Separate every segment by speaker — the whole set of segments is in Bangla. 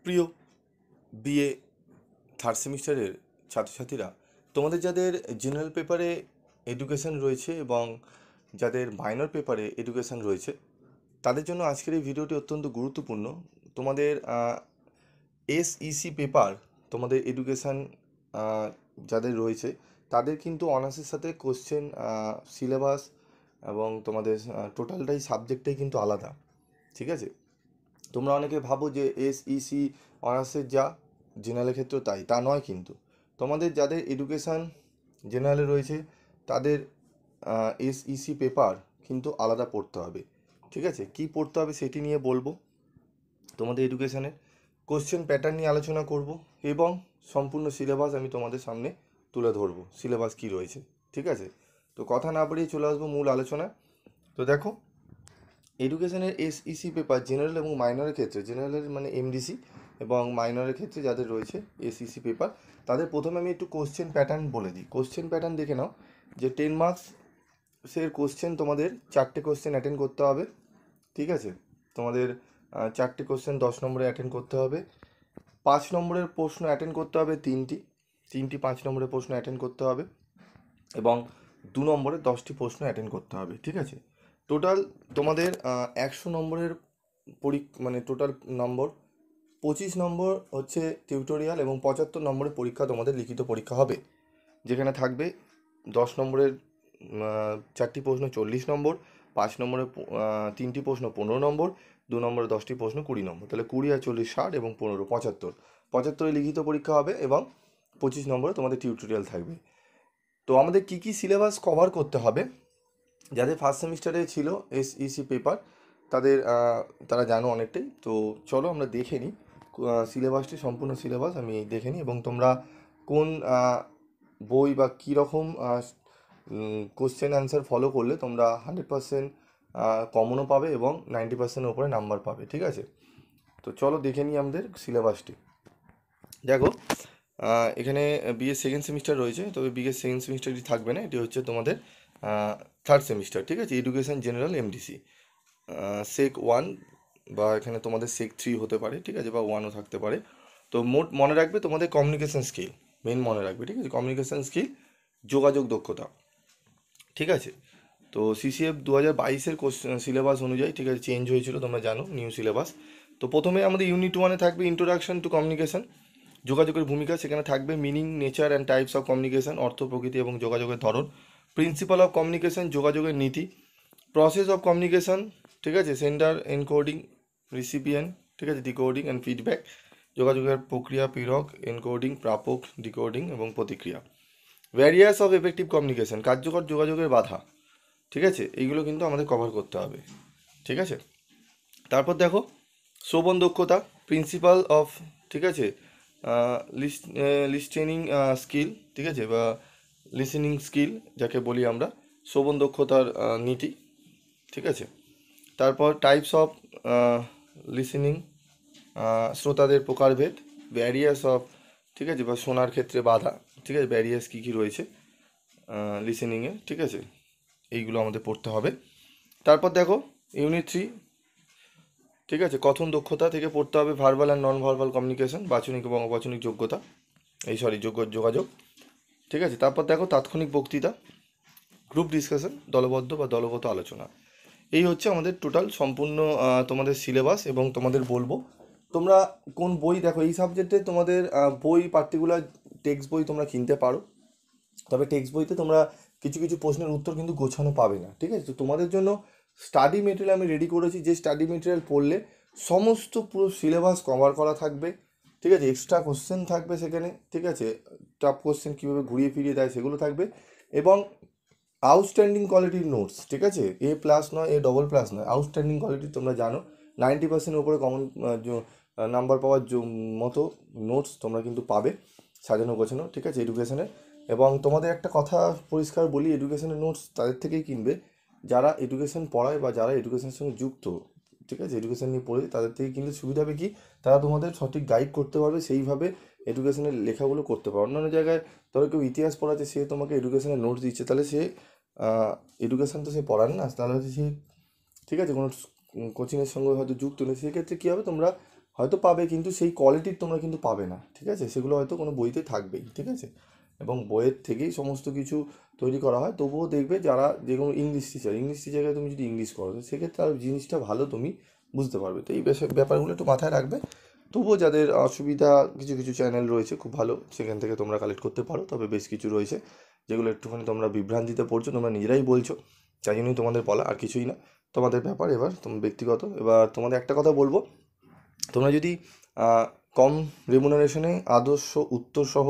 Speaker 1: প্রিয় বিএ থার্ড সেমিস্টারের ছাত্রছাত্রীরা, তোমাদের যাদের জেনারেল পেপারে এডুকেশন রয়েছে এবং যাদের মাইনর পেপারে এডুকেশন রয়েছে, তাদের জন্য আজকের এই ভিডিওটি অত্যন্ত গুরুত্বপূর্ণ। তোমাদের এসইসি পেপার, তোমাদের এডুকেশান যাদের রয়েছে তাদের কিন্তু অনার্সের সাথে কোশ্চেন, সিলেবাস এবং তোমাদের টোটালটাই সাবজেক্টটাই কিন্তু আলাদা। ঠিক আছে, তোমরা অনেকে ভাবো যে এসইসি অনার্সের যা জেনারেলের ক্ষেত্রেও তাই, তা নয় কিন্তু। তোমাদের যাদের এডুকেশান জেনারেলে রয়েছে তাদের এসইসি পেপার কিন্তু আলাদা পড়তে হবে। ঠিক আছে, কি পড়তে হবে সেটি নিয়ে বলবো, তোমাদের এডুকেশানের কোশ্চেন প্যাটার্ন নিয়ে আলোচনা করব এবং সম্পূর্ণ সিলেবাস আমি তোমাদের সামনে তুলে ধরবো, সিলেবাস কি রয়েছে। ঠিক আছে, তো কথা না বাড়িয়ে চলে আসবো মূল আলোচনা। তো দেখো, এডুকেশনের এসইসি পেপার জেনারেল এবং মাইনরের ক্ষেত্রে, জেনারেলের মানে এমডিসি এবং মাইনরের ক্ষেত্রে যাদের রয়েছে এসইসি পেপার, তাদের প্রথমে আমি একটু কোশ্চেন প্যাটার্ন বলে দিই। কোশ্চেন প্যাটার্ন দেখে নাও যে 10 মার্কসের কোশ্চেন তোমাদের 4টে কোশ্চেন অ্যাটেন্ড করতে হবে। ঠিক আছে, তোমাদের 4টে কোশ্চেন 10 নম্বরে অ্যাটেন্ড করতে হবে। 5 নম্বরের প্রশ্ন অ্যাটেন্ড করতে হবে তিনটি 5 নম্বরের প্রশ্ন অ্যাটেন্ড করতে হবে এবং 2 নম্বরে 10টি প্রশ্ন অ্যাটেন্ড করতে হবে। ঠিক আছে, টোটাল তোমাদের 100 নম্বরের মানে টোটাল নম্বর 25 নম্বর হচ্ছে টিউটোরিয়াল এবং 75 নম্বরের পরীক্ষা, তোমাদের লিখিত পরীক্ষা হবে, যেখানে থাকবে 10 নম্বরের 4টি প্রশ্ন 40 নম্বর, 5 নম্বরের 3টি প্রশ্ন 15 নম্বর, 2 নম্বরে 10টি প্রশ্ন 20 নম্বর, তাহলে 20 আর 40 60 এবং 15 75 লিখিত পরীক্ষা হবে এবং 25 নম্বরে তোমাদের টিউটোরিয়াল থাকবে। তো আমাদের কি কি সিলেবাস কভার করতে হবে, যাদের ফার্স্ট সেমিস্টারে ছিল এসইসি পেপার তাদের তারা জানো অনেকটাই। তো চলো আমরা দেখে নিই সিলেবাসটি, সম্পূর্ণ সিলেবাস আমি দেখে নিই এবং তোমরা কোন বই বা কীরকম কোশ্চেন অ্যান্সার ফলো করলে তোমরা 100% কমনও পাবে এবং 90%-এর উপরে নাম্বার পাবে। ঠিক আছে, তো চলো দেখে নিই আমাদের সিলেবাসটি। দেখো, এখানে বিএ সেকেন্ড সেমিস্টার রয়েছে, তবে বিএ সেকেন্ড সেমিস্টারটি থাকবে না, এটি হচ্ছে তোমাদের থার্ড সেমিস্টার। ঠিক আছে, এডুকেশন জেনারেল এমডিসি সেক 1 বা এখানে তোমাদের সেক 3 হতে পারে। ঠিক আছে, বা 1ও থাকতে পারে। তো মোট মনে রাখবে তোমাদের কমিউনিকেশন স্কিল মেন মনে রাখবে। ঠিক আছে, কমিউনিকেশন স্কিল, যোগাযোগ দক্ষতা। ঠিক আছে, তো সিসিএফ 2022-এর সিলেবাস অনুযায়ী, ঠিক আছে, চেঞ্জ হয়েছিল, তোমরা জানো, নিউ সিলেবাস। তো প্রথমে আমাদের ইউনিট 1-এ থাকবে ইন্ট্রোডাকশন টু কমিউনিকেশন, যোগাযোগের ভূমিকা। সেখানে থাকবে meaning, nature and types of communication, অর্থ, প্রকৃতি এবং যোগাযোগের ধরন। প্রিন্সিপাল অফ কমিউনিকেশন, যোগাযোগের নীতি। প্রসেস অফ কমিউনিকেশন, ঠিক আছে, সেন্ডার, এনকোডিং, রিসিপিয়েন্ট, ঠিক আছে, ডিকোডিং অ্যান্ড ফিডব্যাক। যোগাযোগের প্রক্রিয়া, প্রেরক, এনকোডিং, প্রাপক, ডিকোডিং এবং প্রতিক্রিয়া। ভ্যারিয়াস অফ এফেক্টিভ কমিউনিকেশন, কার্যকর যোগাযোগের বাধা। ঠিক আছে, এইগুলো কিন্তু আমাদের কভার করতে হবে। ঠিক আছে, তারপর দেখো শ্রবণ দক্ষতা, প্রিন্সিপাল অফ, ঠিক আছে, লিস্টেনিং স্কিল, ঠিক আছে, বা লিসেনিং স্কিল যাকে বলি আমরা, শ্রবণ দক্ষতার নীতি। ঠিক আছে, তারপর টাইপস অফ লিসেনিং, শ্রোতাদের প্রকারভেদ। ব্যারিয়ার্স অফ, ঠিক আছে, বা শোনার ক্ষেত্রে বাধা। ঠিক আছে, ব্যারিয়ার্স কী কী রয়েছে লিসেনিংয়ে। ঠিক আছে, এইগুলো আমাদের পড়তে হবে। তারপর দেখো ইউনিট 3, ঠিক আছে, কথন দক্ষতা থেকে পড়তে হবে verbal and non verbal communication, বাচনিক এবং অবাচনিক যোগ্যতা, যোগাযোগ। ঠিক আছে, তারপর দেখো তাৎক্ষণিক বক্তৃতা, গ্রুপ ডিসকাশন, দলবদ্ধ বা দলগত আলোচনা। এই হচ্ছে আমাদের টোটাল সম্পূর্ণ তোমাদের সিলেবাস। এবং তোমাদের বলবো তোমরা কোন বই, দেখো এই সাবজেক্টে তোমাদের বই পার্টিকুলার টেক্সট বই তোমরা কিনতে পারো, তবে টেক্সট বইতে তোমরা কিছু কিছু প্রশ্নের উত্তর কিন্তু গোছানো পাবে না। ঠিক আছে, তো তোমাদের জন্য স্টাডি মেটেরিয়াল আমি রেডি করেছি, যে স্টাডি মেটেরিয়াল পড়লে সমস্ত পুরো সিলেবাস কভার করা থাকবে। ঠিক আছে, এক্সট্রা কোশ্চেন থাকবে সেখানে। ঠিক আছে, টাফ কোশ্চেন কীভাবে ঘুরিয়ে ফিরিয়ে দেয় সেগুলো থাকবে এবং আউটস্ট্যান্ডিং কোয়ালিটির নোটস। ঠিক আছে, A+ নয়, A++ নয়, আউটস্ট্যান্ডিং কোয়ালিটির, তোমরা জানো 90%-এর উপরে কমন নাম্বার পাওয়ার মতো নোটস তোমরা কিন্তু পাবে, সাজানো গোছানো। ঠিক আছে, এডুকেশনের। এবং তোমাদের একটা কথা পরিষ্কার বলি, এডুকেশনের নোটস তাদের থেকেই কিনবে যারা এডুকেশন পড়ায় বা যারা এডুকেশনের সঙ্গে যুক্ত। ঠিক আছে, এডুকেশন নিয়ে পড়ে তাদের থেকে কিনলে সুবিধা হবে কি, তারা তোমাদের সঠিক গাইড করতে পারবে, সেইভাবে এডুকেশনের লেখাগুলো করতে পারবে। অন্যান্য জায়গায় ধরো কেউ ইতিহাস পড়াচ্ছে, সে তোমাকে এডুকেশনের নোটস দিচ্ছে, তাহলে সে এডুকেশন তো সে পড়ান না, তাহলে হচ্ছে সে, ঠিক আছে, কোনো কোচিংয়ের সঙ্গে হয়তো যুক্ত নেই। সেক্ষেত্রে কী হবে, তোমরা হয়তো পাবে, কিন্তু সেই কোয়ালিটির তোমরা কিন্তু পাবে না, ঠিক আছে? সেগুলো হয়তো কোনো বইতে থাকবেই, ঠিক আছে? এবং বইয়ের থেকেই সমস্ত কিছু তৈরি করা হয়। তবুও দেখবে যারা যে কোনো ইংলিশ টিচারকে তুমি যদি ইংলিশ করো, তো সেক্ষেত্রে আর জিনিসটা ভালো তুমি বুঝতে পারবে। তো এই ব্যাপারগুলো একটু মাথায় রাখবে। তবুও যাদের অসুবিধা, কিছু কিছু চ্যানেল রয়েছে খুব ভালো, সেখান থেকে তোমরা কালেক্ট করতে পারো। তবে বেশ কিছু রয়েছে যেগুলো একটুখানি তোমরা বিভ্রান্তিতে পড়ছো, তোমরা নিজেরাই বলছো, তাই জন্যই তোমাদের বলা, আর কিছুই না। তোমাদের ব্যাপার, এবার তোমার ব্যক্তিগত। এবার তোমাদের একটা কথা বলবো, তোমরা যদি কম রেমুনারেশনে আদর্শ উত্তরসহ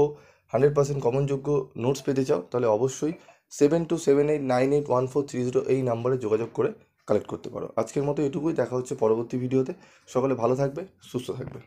Speaker 1: 100% কমনযোগ্য নোটস পেতে চাও, তাহলে অবশ্যই 7278981430 এই নাম্বারে যোগাযোগ করে কালেক্ট করতে পারো। আজকের মতো এটুকুই, দেখা হচ্ছে পরবর্তী ভিডিওতে। সকলে ভালো থাকবে, সুস্থ থাকবে।